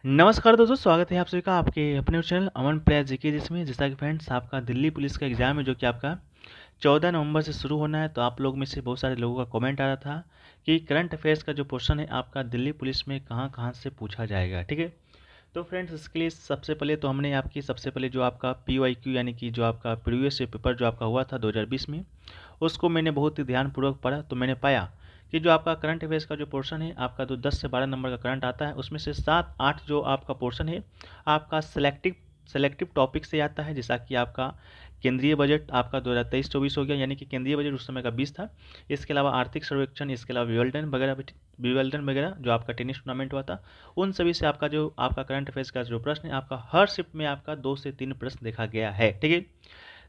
नमस्कार दोस्तों, स्वागत है आप सभी का आपके अपने चैनल अमन प्रयास जीके जिसमें जैसा कि फ्रेंड्स आपका दिल्ली पुलिस का एग्ज़ाम है जो कि आपका 14 नवंबर से शुरू होना है। तो आप लोग में से बहुत सारे लोगों का कमेंट आ रहा था कि करंट अफेयर्स का जो क्वेश्चन है आपका दिल्ली पुलिस में कहाँ कहाँ से पूछा जाएगा। ठीक है, तो फ्रेंड्स इसके लिए सबसे पहले तो हमने आपकी सबसे पहले जो आपका PYQ यानी कि जो आपका प्रीवियस पेपर जो आपका हुआ था 2020 में, उसको मैंने बहुत ही ध्यानपूर्वक पढ़ा। तो मैंने पाया कि जो आपका करंट अफेयर्स का जो पोर्शन है आपका जो 10 से 12 नंबर का करंट आता है, उसमें से 7-8 जो आपका पोर्शन है आपका सेलेक्टिव टॉपिक से आता है। जैसा कि आपका केंद्रीय बजट आपका 2023-24 हो गया, यानी कि केंद्रीय बजट उस समय का 20 था। इसके अलावा आर्थिक सर्वेक्षण, इसके अलावा विवेल्डन वगैरह जो आपका टेनिस टूर्नामेंट हुआ था, उन सभी से आपका जो आपका करंट अफेयर्स का जो प्रश्न है आपका हर शिफ्ट में आपका 2 से 3 प्रश्न देखा गया है। ठीक है,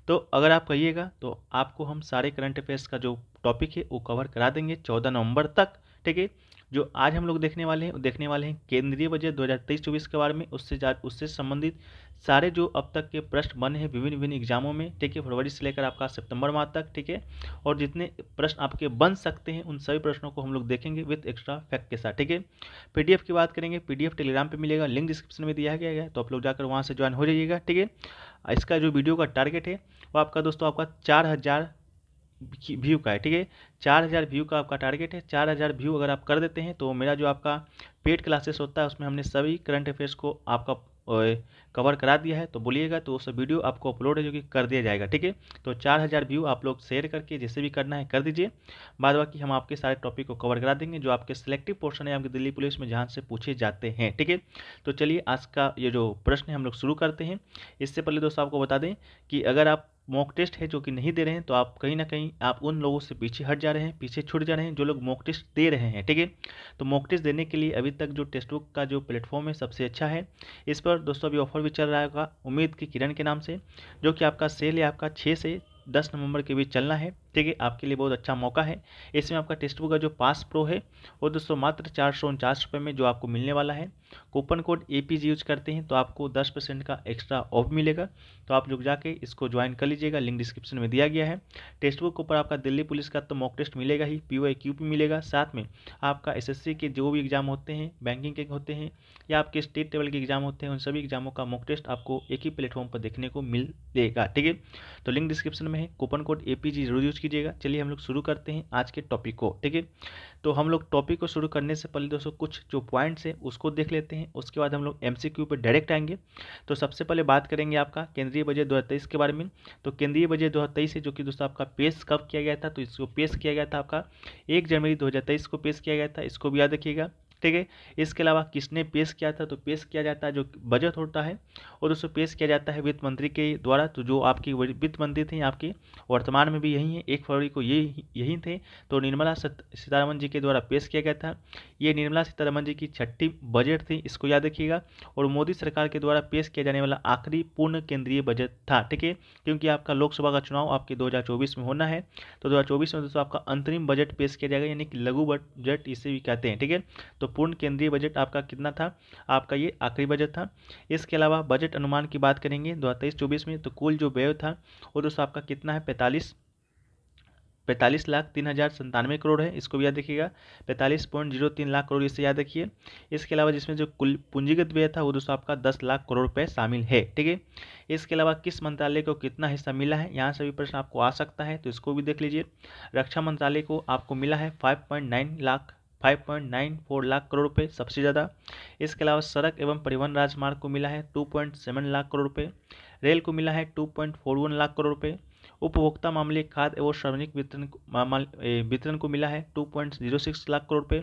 तो अगर आप कहिएगा तो आपको हम सारे करंट अफेयर्स का जो टॉपिक है वो कवर करा देंगे 14 नवंबर तक। ठीक है, जो आज हम लोग देखने वाले हैं केंद्रीय बजट 2023-24 के बारे में, उससे संबंधित सारे जो अब तक के प्रश्न बने हैं विभिन्न विभिन्न एग्जामों में। ठीक है, फरवरी से लेकर आपका सितंबर माह तक। ठीक है, और जितने प्रश्न आपके बन सकते हैं उन सभी प्रश्नों को हम लोग देखेंगे विद एक्स्ट्रा फैक्ट के साथ। ठीक है, PDF की बात करेंगे, PDF टेलीग्राम पे मिलेगा, लिंक डिस्क्रिप्शन में दिया गया है, तो आप लोग जाकर वहाँ से ज्वाइन हो जाइएगा। ठीक है, इसका जो वीडियो का टारगेट है वो आपका दोस्तों आपका 4000 व्यू का है। ठीक है, 4000 व्यू का आपका टारगेट है। 4000 व्यू अगर आप कर देते हैं तो मेरा जो आपका पेड क्लासेस होता है उसमें हमने सभी करंट अफेयर्स को आपका कवर करा दिया है। तो बोलिएगा तो वो सब वीडियो आपको अपलोड है जो कि कर दिया जाएगा। ठीक है, तो 4000 व्यू आप लोग शेयर करके जैसे भी करना है कर दीजिए। बाद बाकी हम आपके सारे टॉपिक को कवर करा देंगे जो आपके सिलेक्टिव पोर्शन है आपके दिल्ली पुलिस में जहाँ से पूछे जाते हैं। ठीक है, तो चलिए आज का ये जो प्रश्न है हम लोग शुरू करते हैं। इससे पहले दोस्तों आपको बता दें कि अगर आप मॉक टेस्ट है जो कि नहीं दे रहे हैं तो आप कहीं ना कहीं आप उन लोगों से पीछे हट जा रहे हैं, पीछे छूट जा रहे हैं जो लोग मॉक टेस्ट दे रहे हैं। ठीक है, तो मॉक टेस्ट देने के लिए अभी तक जो टेक्स्ट बुक का जो प्लेटफॉर्म है सबसे अच्छा है। इस पर दोस्तों अभी ऑफर भी चल रहा होगा उम्मीद की किरण के नाम से, जो कि आपका सेल है आपका 6 से 10 नवंबर के बीच चलना है। ठीक है, आपके लिए बहुत अच्छा मौका है। इसमें आपका टेक्स्ट बुक का जो पास प्रो है वो दोस्तों मात्र 449 रुपये में जो आपको मिलने वाला है। कूपन कोड APG यूज करते हैं तो आपको 10% का एक्स्ट्रा ऑफ मिलेगा। तो आप लोग जाके इसको ज्वाइन कर लीजिएगा, लिंक डिस्क्रिप्शन में दिया गया है। टेक्स्ट बुक के ऊपर आपका दिल्ली पुलिस का तो मॉक टेस्ट मिलेगा ही, PYQ भी मिलेगा, साथ में आपका SSC के जो भी एग्जाम होते हैं, बैंकिंग के होते हैं या आपके स्टेट लेवल के एग्जाम होते हैं, उन सभी एग्जामों का मॉक टेस्ट आपको एक ही प्लेटफॉर्म पर देखने को मिलेगा। ठीक है, तो लिंक डिस्क्रिप्शन में है, कूपन कोड APG जरूर यूज कीजिएगा। चलिए हम लोग शुरू करते हैं आज के टॉपिक को। ठीक है, तो हम लोग टॉपिक को शुरू करने से पहले दोस्तों कुछ जो पॉइंट्स है उसको देख लेते हैं, उसके बाद हम लोग MCQ पे डायरेक्ट आएंगे। तो सबसे पहले बात करेंगे आपका केंद्रीय बजट 2023 के बारे में। तो केंद्रीय बजट 2023 है जो कि दोस्तों आपका पेश कब किया गया था, तो इसको पेश किया गया था आपका 1 जनवरी 2023 को पेश किया गया था, इसको भी याद रखिएगा। ठीक है, इसके अलावा किसने पेश किया था, तो पेश किया जाता है जो बजट होता है और दोस्तों पेश किया जाता है वित्त मंत्री के द्वारा। तो जो आपकी वित्त मंत्री थे आपके वर्तमान में भी यही है, 1 फरवरी को यही थे, तो निर्मला सीतारमन जी के द्वारा पेश किया गया था। ये निर्मला सीतारमन जी की 6ठी बजट थी, इसको याद रखिएगा। और मोदी सरकार के द्वारा पेश किया जाने वाला आखिरी पूर्ण केंद्रीय बजट था। ठीक है, क्योंकि आपका लोकसभा का चुनाव आपके 2024 में होना है, तो 2024 में दोस्तों आपका अंतरिम बजट पेश किया जाएगा, यानी कि लघु बजट इसे भी कहते हैं। ठीक है, तो पूर्ण केंद्रीय बजट आपका कितना था, आपका ये आखिरी बजट था। इसके अलावा बजट अनुमान की बात करेंगे 2023-24 में, तो कुल जो व्यय था वो दोस्तों आपका कितना है, 45,03,97 करोड़ है, इसको भी याद रखिएगा। 45.03 लाख करोड़ इसे याद रखिए। इसके अलावा जिसमें जो कुल पूंजीगत व्यय था वो दोस्तों आपका 10 लाख करोड़ रुपए शामिल है। ठीक है, इसके अलावा किस मंत्रालय को कितना हिस्सा मिला है, यहाँ से भी प्रश्न आपको आ सकता है, तो इसको भी देख लीजिए। रक्षा मंत्रालय को आपको मिला है 5.94 लाख करोड़ रुपए, सबसे ज़्यादा। इसके अलावा सड़क एवं परिवहन राजमार्ग को मिला है 2.7 लाख करोड़ रुपए। रेल को मिला है 2.41 लाख करोड़ रुपए। उपभोक्ता मामले, खाद्य एवं सार्वजनिक वितरण को मिला है 2.06 लाख करोड़ रुपए।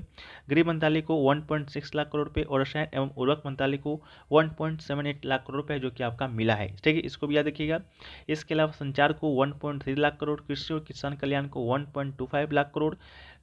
गृह मंत्रालय को 1.6 लाख करोड़ रुपए और रसायन एवं उर्वरक मंत्रालय को 1.78 लाख करोड़ रुपए जो कि आपका मिला है। ठीक है, इसको भी याद रखिएगा। इसके अलावा संचार को 1.3 लाख करोड़, कृषि और किसान कल्याण को 1.25 लाख करोड़,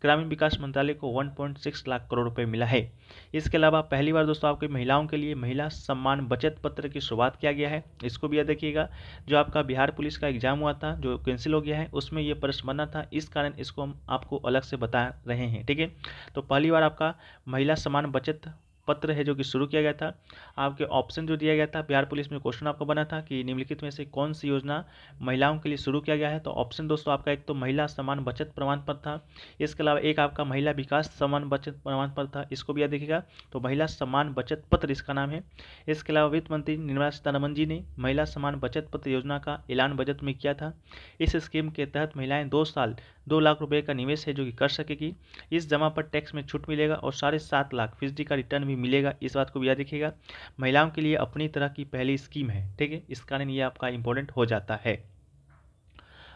ग्रामीण विकास मंत्रालय को 1.6 लाख करोड़ रुपए मिला है। इसके अलावा पहली बार दोस्तों आपके महिलाओं के लिए महिला सम्मान बचत पत्र की शुरुआत किया गया है, इसको भी याद रखिएगा। जो आपका बिहार पुलिस का एग्जाम हुआ था जो कैंसिल हो गया है उसमें ये प्रश्न बना था, इस कारण इसको हम आपको अलग से बता रहे हैं। ठीक है, तो पहली बार आपका महिला सम्मान बचत पत्र है जो कि शुरू किया गया था। आपके ऑप्शन जो दिया गया था, बिहार पुलिस में क्वेश्चन आपको बना था कि निम्नलिखित में से कौन सी योजना महिलाओं के लिए शुरू किया गया है। तो ऑप्शन दोस्तों आपका एक तो महिला समान बचत प्रमाण पत्र था, इसके अलावा एक आपका महिला विकास समान बचत प्रमाण पत्र था, इसको भी याद रखिएगा। तो महिला समान बचत पत्र इसका नाम है। इसके अलावा वित्त मंत्री निर्मला सीतारमण जी ने महिला समान बचत पत्र योजना का ऐलान बजट में किया था। इस स्कीम के तहत महिलाएं 2 साल 2 लाख रुपए का निवेश है जो कि कर सकेगी। इस जमा पर टैक्स में छूट मिलेगा और 7.5 लाख फीसदी का रिटर्न भी मिलेगा। इस बात को भी याद रखिएगा। महिलाओं के लिए अपनी तरह की पहली स्कीम है, ठीक है, इस कारण ये आपका इंपॉर्टेंट हो जाता है।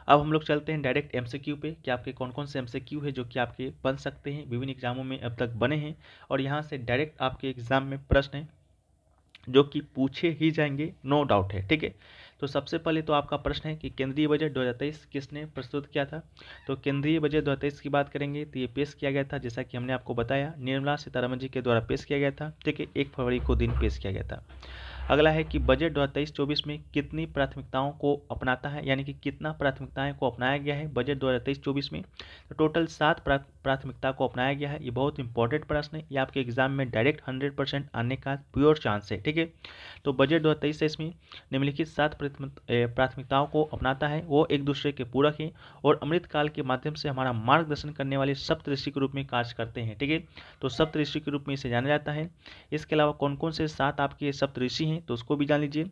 अब हम लोग चलते हैं डायरेक्ट एमसीक्यू पे कि आपके कौन कौन से एमसीक्यू है जो कि आपके बन सकते हैं, विभिन्न एग्जामों में अब तक बने हैं और यहाँ से डायरेक्ट आपके एग्जाम में प्रश्न है जो कि पूछे ही जाएंगे, नो डाउट है, ठीक है। तो सबसे पहले तो आपका प्रश्न है कि केंद्रीय बजट 2023 किसने प्रस्तुत किया था। तो केंद्रीय बजट 2023 की बात करेंगे तो ये पेश किया गया था, जैसा कि हमने आपको बताया, निर्मला सीतारमण जी के द्वारा पेश किया गया था, ठीक है, 1 फरवरी को दिन पेश किया गया था। अगला है कि बजट 2023-24 में कितनी प्राथमिकताओं को अपनाता है, यानी कि कितना प्राथमिकताएं को अपनाया गया है बजट 2023-24 में। तो टोटल 7 प्राथमिकता को अपनाया गया है। ये बहुत इंपॉर्टेंट प्रश्न है, ये आपके एग्जाम में डायरेक्ट 100% आने का प्योर चांस है, ठीक है। तो बजट 2023 में निम्नलिखित 7 प्राथमिकताओं को अपनाता है, वो एक दूसरे के पूरक हैं और अमृतकाल के माध्यम से हमारा मार्गदर्शन करने वाले सप्तऋषि के रूप में कार्य करते हैं, ठीक है। तो सप्तऋषि के रूप में इसे जाना जाता है। इसके अलावा कौन कौन से 7 आपके सप्तऋषि हैं तो उसको भी जान लीजिए।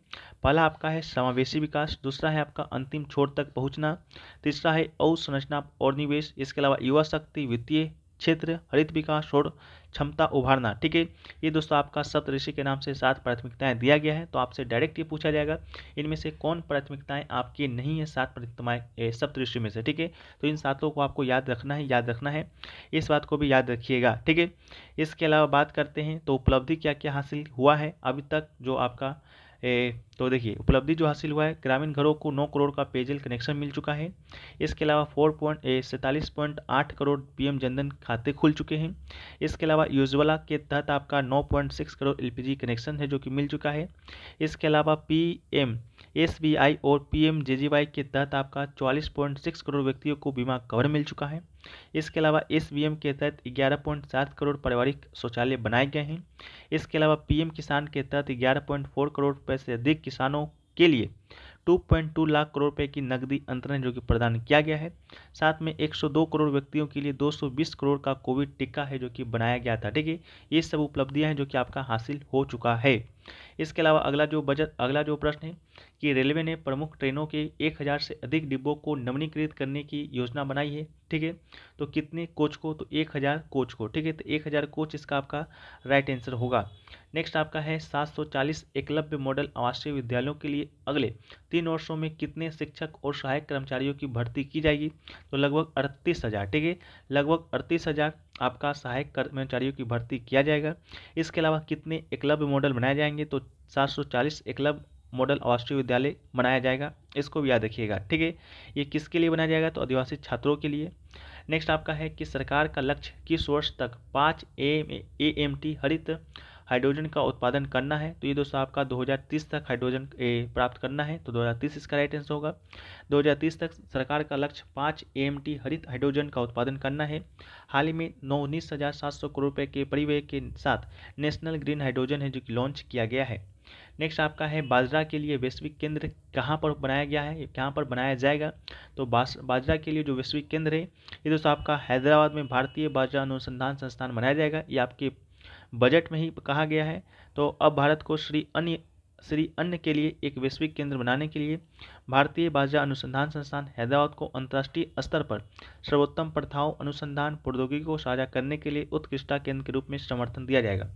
पहला आपका है समावेशी विकास, दूसरा है आपका अंतिम छोर तक पहुंचना, तीसरा है अवसंरचना और निवेश, इसके अलावा युवा शक्ति, वित्तीय क्षेत्र, हरित विकास और क्षमता उभारना, ठीक है। ये दोस्तों आपका सप्तऋषि के नाम से 7 प्राथमिकताएं दिया गया है। तो आपसे डायरेक्ट ये पूछा जाएगा इनमें से कौन प्राथमिकताएं आपकी नहीं है 7 प्राथमिकताएं सप्तऋषि में से, ठीक है। तो इन 7 को आपको याद रखना है, इस बात को भी याद रखिएगा, ठीक है। इसके अलावा बात करते हैं तो उपलब्धि क्या क्या हासिल हुआ है अभी तक जो आपका तो देखिए उपलब्धि जो हासिल हुआ है, ग्रामीण घरों को 9 करोड़ का पेयजल कनेक्शन मिल चुका है। इसके अलावा 47.8 करोड़ पीएम जनधन खाते खुल चुके हैं। इसके अलावा उज्ज्वला के तहत आपका 9.6 करोड़ एलपीजी कनेक्शन है जो कि मिल चुका है। इसके अलावा पीएम एसबीआई और पीएमजेजेवाई के तहत आपका 44.6 करोड़ व्यक्तियों को बीमा कवर मिल चुका है। इसके अलावा एसबीएम के तहत 11.7 करोड़ पारिवारिक शौचालय बनाए गए हैं। इसके अलावा पीएम किसान के तहत 11.4 करोड़ रुपए से अधिक किसानों के लिए 2.2 लाख करोड़ रुपए की नकदी अंतरण जो कि प्रदान किया गया है। साथ में 102 करोड़ व्यक्तियों के लिए 220 करोड़ का कोविड टीका है जो कि बनाया गया था, ठीक है। ये सब उपलब्धियां हैं जो कि आपका हासिल हो चुका है। इसके अलावा अगला जो प्रश्न है कि रेलवे ने प्रमुख ट्रेनों के 1000 से अधिक डिब्बों को नवीनीकृत करने की योजना बनाई है, ठीक है। तो कितने कोच को, तो 1000 कोच को, ठीक है। तो 1000 कोच इसका आपका राइट आंसर होगा। नेक्स्ट आपका है 740 एकलव्य मॉडल आवासीय विद्यालयों के लिए अगले 3 वर्षों में कितने शिक्षक और सहायक कर्मचारियों की भर्ती की जाएगी। तो लगभग 38,000, ठीक है, लगभग 38,000 आपका सहायक कर्मचारियों की भर्ती किया जाएगा। इसके अलावा कितने एकलव्य मॉडल बनाए जाएंगे, तो 740 एकलव्य मॉडल आवासीय विद्यालय बनाया जाएगा, इसको भी याद रखिएगा, ठीक है। ये किसके लिए बनाया जाएगा, तो आदिवासी छात्रों के लिए। नेक्स्ट आपका है कि सरकार का लक्ष्य किस वर्ष तक 5 AMT हरित हाइड्रोजन का उत्पादन करना है। तो ये दोस्तों आपका 2030 तक हाइड्रोजन प्राप्त करना है, तो 2030 इसका राइट आंसर होगा। 2030 तक सरकार का लक्ष्य 5 AMT हरित हाइड्रोजन का उत्पादन करना है। हाल ही में 19,700 करोड़ रुपए के परिव्यय के साथ नेशनल ग्रीन हाइड्रोजन है जो कि लॉन्च किया गया है। नेक्स्ट आपका है बाजरा के लिए वैश्विक केंद्र कहाँ पर बनाया गया है, कहाँ पर बनाया जाएगा। तो बाजरा के लिए जो वैश्विक केंद्र है ये दोस्तों आपका हैदराबाद में भारतीय बाजरा अनुसंधान संस्थान बनाया जाएगा, ये आपके बजट में ही कहा गया है। तो अब भारत को श्री अन्न के लिए एक वैश्विक केंद्र बनाने के लिए भारतीय बाजरा अनुसंधान संस्थान हैदराबाद को अंतर्राष्ट्रीय स्तर पर सर्वोत्तम प्रथाओं अनुसंधान प्रौद्योगिकी को साझा करने के लिए उत्कृष्टता केंद्र के रूप में समर्थन दिया जाएगा।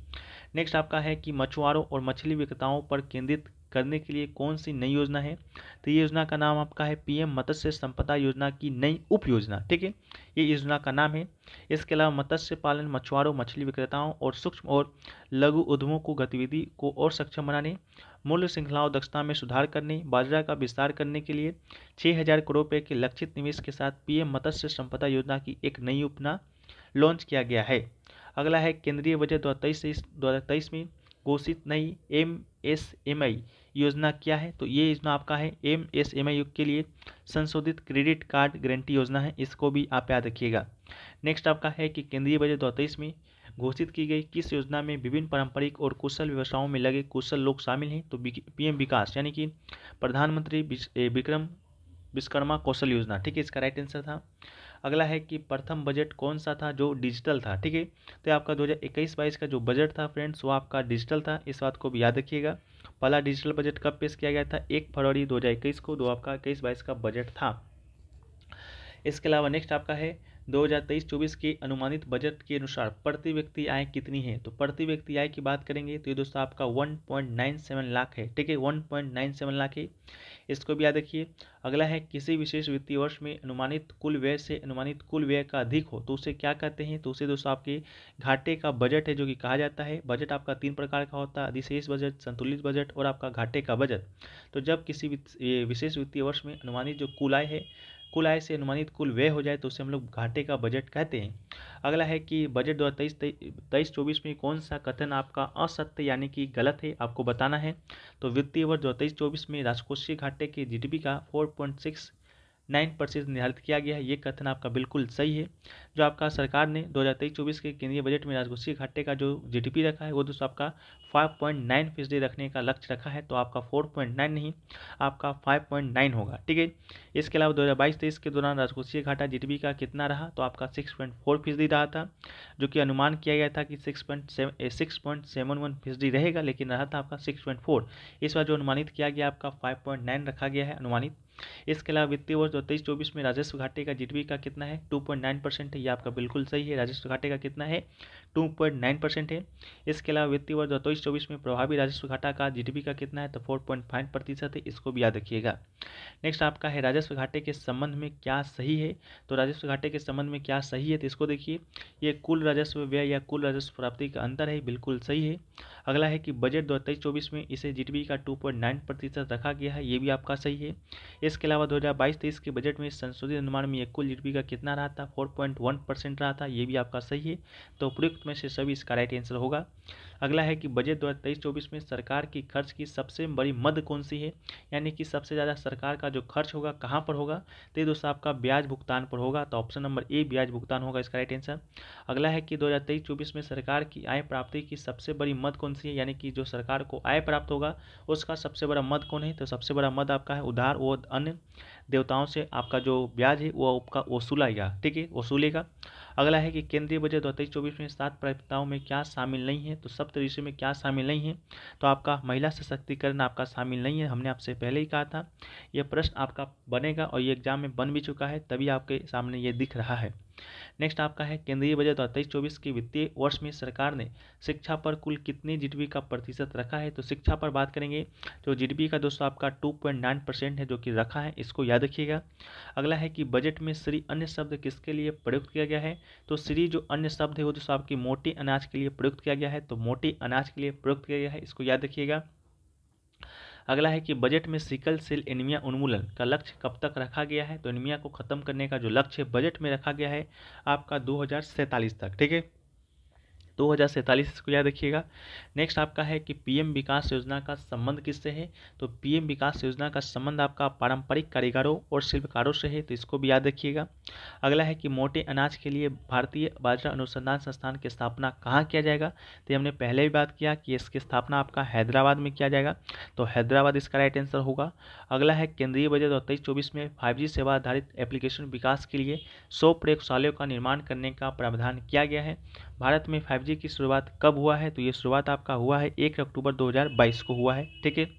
नेक्स्ट आपका है कि मछुआरों और मछली विक्रेताओं पर केंद्रित करने के लिए कौन सी नई योजना है। तो ये योजना का नाम आपका है पीएम मत्स्य संपदा योजना की नई उप योजना, ठीक है, ये योजना का नाम है। इसके अलावा मत्स्य पालन, मछुआरों, मछली विक्रेताओं और सूक्ष्म और लघु उद्यमों को गतिविधि को और सक्षम बनाने, मूल्य श्रृंखलाओं दक्षता में सुधार करने, बाजरा का विस्तार करने के लिए 6,000 करोड़ रुपए के लक्षित निवेश के साथ पीएम मत्स्य संपदा योजना की एक नई उपना लॉन्च किया गया है। अगला है केंद्रीय बजट 2023 में घोषित नई MSMI योजना क्या है। तो ये योजना आपका है MSMI के लिए संशोधित क्रेडिट कार्ड गारंटी योजना है, इसको भी आप याद रखिएगा। नेक्स्ट आपका है कि केंद्रीय बजट 2023 में घोषित की गई? किस योजना में विभिन्न पारंपरिक और कुशल व्यवसायों में लगे कुशल लोग शामिल हैं? तो पीएम विकास यानी कि प्रधानमंत्री विश्वकर्मा कौशल योजना, ठीक है, इसका राइट आंसर था। अगला है कि प्रथम बजट कौन सा था जो डिजिटल था, ठीक है, तो आपका 2021-22 का जो बजट था फ्रेंड्स वो आपका डिजिटल था, इस बात को भी याद रखिएगा। पहला डिजिटल बजट कब पेश किया गया था? 1 फरवरी 2021 को, जो आपका 21-22 का बजट था। इसके अलावा नेक्स्ट आपका है 2023-24 के अनुमानित बजट के अनुसार प्रति व्यक्ति आय कितनी है? तो प्रति व्यक्ति आय की बात करेंगे तो ये दोस्तों आपका 1.97 लाख है, ठीक है, 1.97 लाख है, इसको भी याद रखिए। अगला है किसी विशेष वित्तीय वर्ष में अनुमानित कुल व्यय से अनुमानित कुल व्यय का अधिक हो तो उसे क्या कहते हैं? तो उसे दोस्तों आपके घाटे का बजट है जो कि कहा जाता है। बजट आपका 3 प्रकार का होता है, अधिशेष बजट, संतुलित बजट और आपका घाटे का बजट। तो जब किसी विशेष वित्तीय वर्ष में अनुमानित जो कुल आय है, कुल आय से अनुमानित कुल व्यय हो जाए तो उसे हम लोग घाटे का बजट कहते हैं। अगला है कि बजट 2023-24 में कौन सा कथन आपका असत्य यानी कि गलत है, आपको बताना है। तो वित्तीय वर्ष 2023-24 में राजकोषीय घाटे के जीडीपी का 4.69% निर्धारित किया गया है, ये कथन आपका बिल्कुल सही है। जो आपका सरकार ने 2023-24 के केंद्रीय बजट में राजकोषीय घाटे का जो जीडीपी रखा है वो दोस्तों आपका 5.9% रखने का लक्ष्य रखा है, तो आपका 4.9 नहीं, आपका 5.9 होगा, ठीक है। इसके अलावा 2022-23 के दौरान राजकोषीय घाटा जीडीपी का कितना रहा? तो आपका 6.4% रहा था, जो कि अनुमान किया गया था कि 6.71% रहेगा, लेकिन रहा था आपका 6.4। इस बार जो अनुमानित किया गया आपका 5.9 रखा गया है अनुमानित। इसके अलावा वित्तीय वर्ष 2023-24 में राजस्व घाटे का जीडीपी का कितना है? 2.9% है, ये आपका बिल्कुल सही है। राजस्व घाटे का कितना है? 2.9% है। इसके अलावा वित्तीय वर्ष 2023-24 में प्रभावी राजस्व घाटा का जीडीपी का कितना है? तो 4.5% है, इसको भी याद रखिएगा। नेक्स्ट आपका है राजस्व घाटे के संबंध में क्या सही है? तो राजस्व घाटे के संबंध में क्या सही है तो इसको देखिए, ये कुल राजस्व व्यय या कुल राजस्व प्राप्ति का अंतर है, बिल्कुल सही है। अगला है कि बजट 2023-24 में इसे जीडीपी का 2.9% रखा गया है, ये भी आपका सही है। इसके अलावा 2022-23 के बजट में संशोधित अनुमान में कुल जीडीपी का कितना रहा था? 4.1% रहा था, ये भी आपका सही है। तो उपयुक्त में से सभी इसका राइट आंसर होगा। अगला है कि बजट 2023-24 में सरकार की खर्च की सबसे बड़ी मद कौन सी है, यानी कि सबसे ज़्यादा सरकार का जो खर्च होगा कहाँ पर होगा? तो ये दोस्तों आपका ब्याज भुगतान पर होगा, तो ऑप्शन नंबर ए ब्याज भुगतान होगा इसका राइट आंसर। अगला है कि 2023-24 में सरकार की आय प्राप्ति की सबसे बड़ी मद कौन सी है, यानी कि जो सरकार को आय प्राप्त होगा उसका सबसे बड़ा मद कौन है? तो सबसे बड़ा मद आपका है उधार व अन्य देवताओं से आपका जो ब्याज है वो आपका वसूलेगा, ठीक है, वसूलेगा। अगला है कि केंद्रीय बजट 2023-24 में 7 प्राथमिकताओं में क्या शामिल नहीं है? तो सप्तऋषि में क्या शामिल नहीं है? तो आपका महिला सशक्तिकरण आपका शामिल नहीं है, हमने आपसे पहले ही कहा था। यह प्रश्न आपका बनेगा और ये एग्जाम में बन भी चुका है, तभी आपके सामने ये दिख रहा है। नेक्स्ट आपका है केंद्रीय बजट 2023-24 के वित्तीय वर्ष में सरकार ने शिक्षा पर कुल कितनी जीडीपी का प्रतिशत रखा है? तो शिक्षा पर बात करेंगे तो जीडीपी का दोस्तों आपका 2.9% है जो कि रखा है, इसको याद रखिएगा। अगला है कि बजट में श्री अन्य शब्द किसके लिए प्रयुक्त किया गया है? तो श्री जो अन्य शब्द है वो दोस्तों आपकी मोटे अनाज के लिए प्रयुक्त किया गया है, तो मोटे अनाज के लिए प्रयुक्त किया गया है, इसको याद रखिएगा। अगला है कि बजट में सिकल सेल एनीमिया उन्मूलन का लक्ष्य कब तक रखा गया है? तो एनीमिया को खत्म करने का जो लक्ष्य बजट में रखा गया है आपका 2047 तक, ठीक है, 2047 इसको याद रखिएगा। नेक्स्ट आपका है कि पीएम विकास योजना का संबंध किससे है? तो पीएम विकास योजना का संबंध आपका पारंपरिक कारीगरों और शिल्पकारों से है, तो इसको भी याद रखिएगा। अगला है कि मोटे अनाज के लिए भारतीय बाजरा अनुसंधान संस्थान की स्थापना कहाँ किया जाएगा? तो हमने पहले भी बात किया कि इसकी स्थापना आपका हैदराबाद में किया जाएगा, तो हैदराबाद इसका राइट आंसर होगा। अगला है केंद्रीय बजट 2023-24 में 5G सेवा आधारित एप्लीकेशन विकास के लिए 100 प्रयोगशालाओं का निर्माण करने का प्रावधान किया गया है। भारत में 5G की शुरुआत कब हुआ है? तो ये शुरुआत आपका हुआ है 1 अक्टूबर 2022 को हुआ है, ठीक है।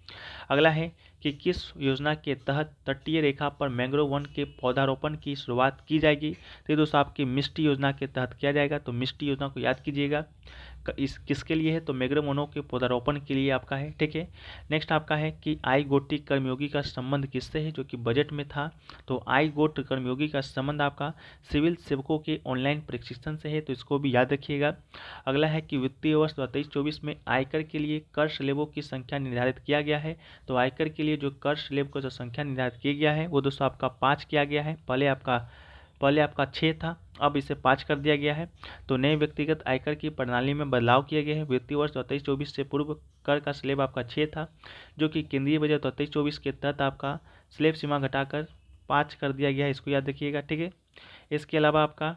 अगला है कि किस योजना के तहत तटीय रेखा पर मैंग्रोव वन के पौधारोपण की शुरुआत की जाएगी? तो ये दोस्तों आपकी मिष्टी योजना के तहत किया जाएगा, तो मिष्टी योजना को याद कीजिएगा। इस किसके लिए है? तो मैंग्रोव वनों के पौधारोपण के लिए आपका है, ठीक है। नेक्स्ट आपका है कि आई गोटी कर्मयोगी का संबंध किससे है, जो कि बजट में था। तो आई गोट कर्मयोगी का संबंध आपका सिविल सेवकों के ऑनलाइन प्रशिक्षण से है, तो इसको भी याद रखिएगा। अगला है कि वित्तीय वर्ष 2023-24 में आयकर के लिए कर स्लैबों की संख्या निर्धारित किया गया है। तो आयकर के लिए जो कर स्लैब का जो संख्या निर्धारित किया गया है वो दोस्तों आपका 5 किया गया है। पहले आपका 6 था, अब इसे 5 कर दिया गया है। तो नए व्यक्तिगत आयकर की प्रणाली में बदलाव किए गए हैं। वित्तीय वर्ष 2023-24 से पूर्व कर का स्लैब आपका 6 था, जो कि केंद्रीय बजट 2023-24 के तहत आपका स्लैब सीमा घटाकर 5 कर दिया गया है, इसको याद रखिएगा, ठीक है। इसके अलावा आपका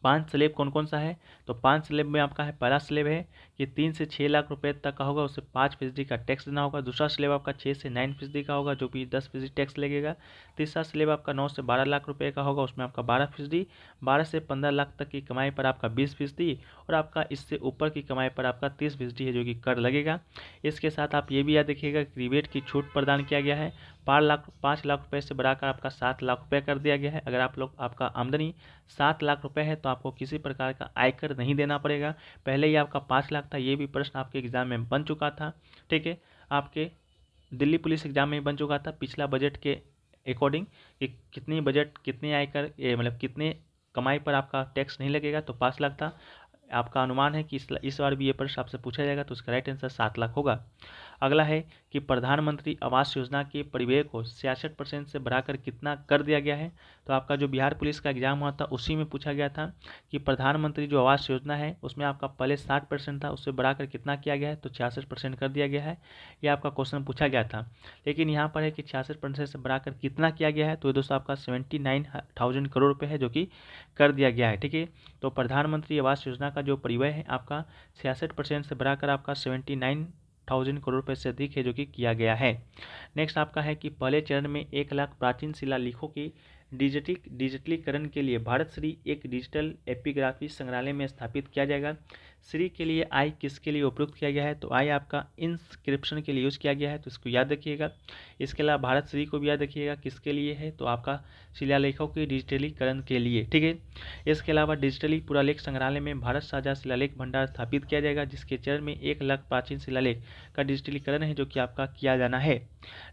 5 स्लेब कौन कौन सा है, तो 5 स्लेब में आपका है, पहला स्लेब है कि 3 से 6 लाख रुपए तक का होगा, उससे 5% का टैक्स देना होगा। दूसरा स्लेब आपका 6 से 9% का होगा, जो भी 10% टैक्स लगेगा। तीसरा स्लेब आपका 9 से 12 लाख रुपए का होगा, उसमें आपका 12%। 12 से 15 लाख तक की कमाई पर आपका 20%, और आपका इससे ऊपर की कमाई पर आपका 30% है जो कि कर लगेगा। इसके साथ आप ये भी याद रखिएगा कि रिबेट की छूट प्रदान किया गया है। 5 लाख रुपए से बढ़ाकर आपका 7 लाख रुपए कर दिया गया है। अगर आपका आमदनी 7 लाख रुपए है तो आपको किसी प्रकार का आयकर नहीं देना पड़ेगा। पहले ही आपका 5 लाख था, ये भी प्रश्न आपके एग्जाम में बन चुका था। ठीक है, आपके दिल्ली पुलिस एग्जाम में बन चुका था पिछला बजट के अकॉर्डिंग कि कितनी बजट, कितने आयकर, मतलब कितने कमाई पर आपका टैक्स नहीं लगेगा, तो 5 लाख था। आपका अनुमान है कि इस बार भी ये प्रश्न आपसे पूछा जाएगा, तो उसका राइट आंसर 7 लाख होगा। अगला है कि प्रधानमंत्री आवास योजना के परिव्यय को 66% से बढ़ाकर कितना कर दिया गया है। तो आपका जो बिहार पुलिस का एग्जाम हुआ था उसी में पूछा गया था कि प्रधानमंत्री जो आवास योजना है उसमें आपका पहले 60% था, उससे बढ़ाकर कितना किया गया है, तो 66% कर दिया गया है। ये आपका क्वेश्चन पूछा गया था, लेकिन यहाँ पर है कि 66% से बढ़ाकर कितना किया गया है, तो दोस्तों आपका 79,000 करोड़ रुपये है जो कि कर दिया गया है। ठीक है, तो प्रधानमंत्री आवास योजना का जो परिव्यय है आपका 66% से बढ़ाकर आपका 79,000 करोड़ रुपए से अधिक है जो कि किया गया है। नेक्स्ट आपका है कि पहले चरण में 1 लाख प्राचीन शिलालेखों की डिजिटलीकरण के लिए भारत श्री एक डिजिटल एपिग्राफी संग्रहालय में स्थापित किया जाएगा। श्री के लिए आई किसके लिए उपयुक्त किया गया है, तो आई आपका इंस्क्रिप्शन के लिए यूज़ किया गया है, तो इसको याद रखिएगा। इसके अलावा भारत श्री को भी याद रखिएगा किसके लिए है, तो आपका शिलालेखों के डिजिटलीकरण के लिए। ठीक है, इसके अलावा डिजिटली पुरालेख संग्रहालय में भारत साझा शिलालेख भंडार स्थापित किया जाएगा, जिसके चरण में 1 लाख प्राचीन शिलालेख का डिजिटलीकरण है जो कि आपका किया जाना है।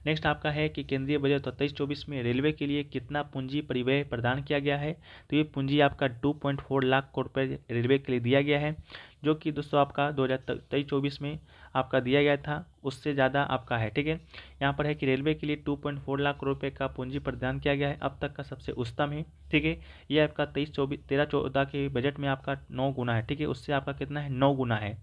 नेक्स्ट आपका है कि केंद्रीय बजट 23-24 में रेलवे के लिए कितना पूंजी परिव्यय प्रदान किया गया है, तो ये पूंजी आपका 2.4 लाख करोड़ रुपये रेलवे के लिए दिया गया है, जो कि दोस्तों आपका 2023-24 में आपका दिया गया था, उससे ज़्यादा आपका है। ठीक है, यहाँ पर है कि रेलवे के लिए 2.4 लाख करोड़ रुपये का पूंजी प्रदान किया गया है, अब तक का सबसे उच्चतम है। ठीक है, ये आपका 13-14 के बजट में आपका 9 गुना है। ठीक है, उससे आपका कितना है, 9 गुना है।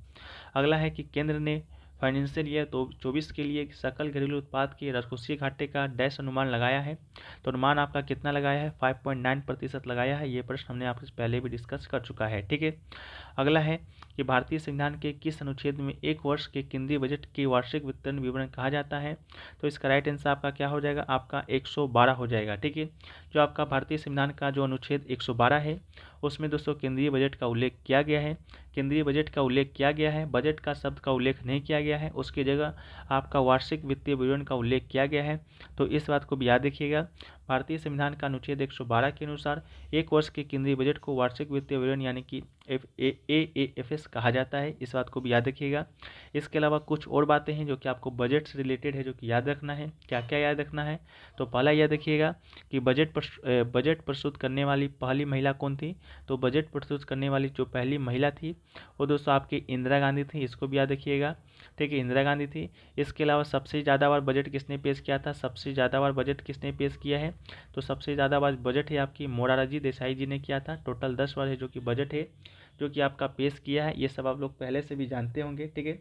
अगला है कि केंद्र ने फाइनेंशियल ईयर 24 के लिए सकल घरेलू उत्पाद के राजकोषीय घाटे का डैश अनुमान लगाया है, तो अनुमान आपका कितना लगाया है, 5.9% लगाया है। ये प्रश्न हमने आपसे पहले भी डिस्कस कर चुका है। ठीक है, अगला है कि भारतीय संविधान के किस अनुच्छेद में 1 वर्ष के केंद्रीय बजट की वार्षिक वितरण विवरण कहा जाता है, तो इसका राइट आंसर आपका क्या हो जाएगा, आपका 112 हो जाएगा। ठीक है, जो आपका भारतीय संविधान का जो अनुच्छेद 112 है उसमें दोस्तों केंद्रीय बजट का उल्लेख किया गया है। केंद्रीय बजट का उल्लेख किया गया है, बजट का शब्द का उल्लेख नहीं किया गया है, उसकी जगह आपका वार्षिक वित्तीय विवरण का उल्लेख किया गया है। तो इस बात को भी याद रखिएगा। भारतीय संविधान का अनुच्छेद 112 के अनुसार 1 वर्ष के केंद्रीय बजट को वार्षिक वित्तीय विवरण यानी कि AAFS कहा जाता है, इस बात को भी याद रखिएगा। इसके अलावा कुछ और बातें हैं जो कि आपको बजट से रिलेटेड है, जो कि याद रखना है। क्या क्या याद रखना है, तो पहला याद रखिएगा कि बजट प्रस्तुत करने वाली पहली महिला कौन थी, तो बजट प्रस्तुत करने वाली जो पहली महिला थी वो दोस्तों आपकी इंदिरा गांधी थी, इसको भी याद रखिएगा। ठीक है, इंदिरा गांधी थी। इसके अलावा सबसे ज़्यादा बार बजट किसने पेश किया था, सबसे ज़्यादा बार बजट किसने पेश किया है, तो सबसे ज़्यादा बार बजट है आपकी मोरारजी देसाई जी ने किया था। टोटल 10 बार है जो कि बजट है जो कि आपका पेश किया है। ये सब आप लोग पहले से भी जानते होंगे। ठीक है,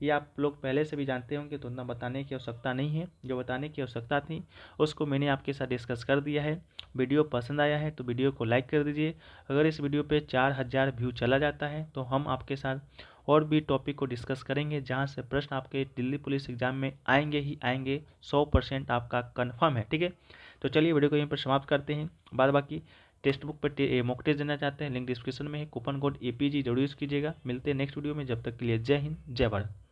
ये आप लोग पहले से भी जानते होंगे, तो उतना बताने की आवश्यकता नहीं है। जो बताने की आवश्यकता थी उसको मैंने आपके साथ डिस्कस कर दिया है। वीडियो पसंद आया है तो वीडियो को लाइक कर दीजिए। अगर इस वीडियो पे 4000 व्यू चला जाता है तो हम आपके साथ और भी टॉपिक को डिस्कस करेंगे, जहां से प्रश्न आपके दिल्ली पुलिस एग्जाम में आएंगे ही आएंगे, 100% आपका कन्फर्म है। ठीक है, तो चलिए वीडियो को यहीं पर समाप्त करते हैं। बाद बाकी टेक्स्ट बुक पर मॉक टेस्ट देना चाहते हैं, लिंक डिस्क्रिप्शन में है। कूपन कोड APG जरूर यूज़ कीजिएगा। मिलते हैं नेक्स्ट वीडियो में, जब तक के लिए जय हिंद जय भारत।